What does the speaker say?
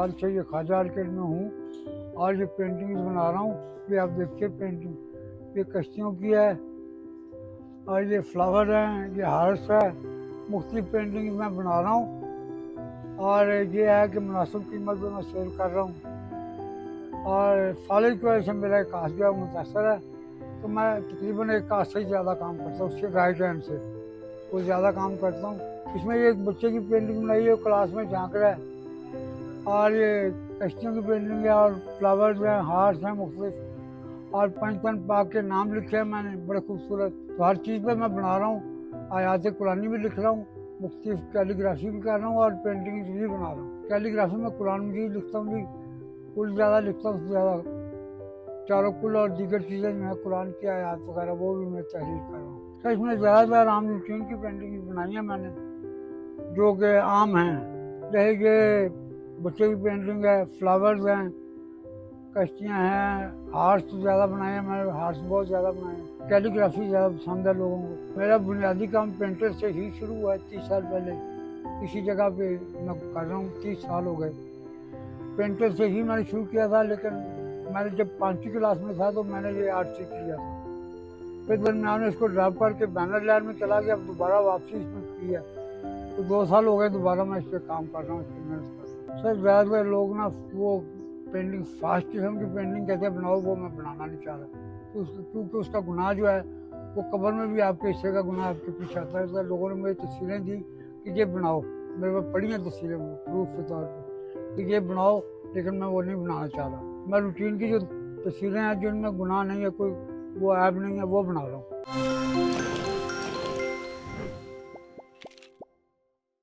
साल से ये ख्वाजा आर्किड में हूँ और ये पेंटिंग्स बना रहा हूँ। ये आप देखिए पेंटिंग ये कश्तियों की है और ये फ्लावर हैं, ये हार्स है, मुख्तलिफ पेंटिंग मैं बना रहा हूँ और ये है कि मुनासिब कीमत पर मैं सेल कर रहा हूँ और फॉलेज की वजह से मेरा एक काश जो है मुतासर है, तो मैं तकरीबन एक काश से ही ज़्यादा काम करता हूँ, उसके राइट हैंड से वो ज़्यादा काम करता हूँ। इसमें ये एक बच्चे की पेंटिंग बनाई है, क्लास में झांक रहा है और ये कश्तियों की पेंटिंग है और फ्लावर्स हैं, हार्स हैं मुख्तलिफ और पंचतन पाक के नाम लिखे हैं मैंने बड़े खूबसूरत। तो हर चीज़ पे मैं बना रहा हूँ, आयात कुरानी भी लिख रहा हूँ, मुख्तलिफ कैलीग्राफी भी कर रहा हूँ और पेंटिंग भी बना रहा हूँ। कैलीग्राफी में कुरान मजीद लिखता हूँ जी, कुल ज़्यादा लिखता हूँ, ज़्यादा चारों कुल और दीगर चीज़ें जो है कुरान की आयात वगैरह वो भी मैं तहरीर कर रहा हूँ। तो इसमें ज़्यादातर आम रूटीन की पेंटिंग बनाई है मैंने जो कि आम हैं, जैसे ये बच्चे की पेंटिंग है, फ्लावर्स हैं, कश्तियाँ हैं, हार्स ज़्यादा बनाए हैं मैंने, हार्स बहुत ज़्यादा बनाए हैं। कैलीग्राफी ज़्यादा पसंद है लोगों को। मेरा बुनियादी काम पेंटर से ही शुरू हुआ है 30 साल पहले, इसी जगह पे मैं कर रहा हूँ, 30 साल हो गए। पेंटर से ही मैंने शुरू किया था, लेकिन मैंने जब 5वीं क्लास में था तो मैंने ये आर्ट सीख लिया था। फिर दरम्यान में इसको ड्रॉप करके बैनर लाइन में चला गया, अब दोबारा वापसी इसमें की है, तो 2 साल हो गए दोबारा मैं इस पर काम कर रहा हूँ, इस पर मेहनत कर रहा हूँ। सर ज़्यादातर लोग ना वो पेंटिंग फास्ट किस्म की पेंटिंग कैसे बनाओ वो मैं बनाना नहीं चाह रहा, तो क्योंकि उसका गुनाह जो है वो कब्र में भी आपके हिस्से का गुनाह आपके पीछे आता है। तो लोगों ने मुझे तस्वीरें दी कि ये बनाओ, मेरे पास पड़ी हैं तस्वीरें वो प्रूफ के तौर पर कि ये बनाओ, लेकिन मैं वो नहीं बनाना चाह रहा। मैं रूटीन की जो तस्वीरें हैं जिनमें गुनाह नहीं है, कोई वो ऐब नहीं है, वो बना रहा हूँ।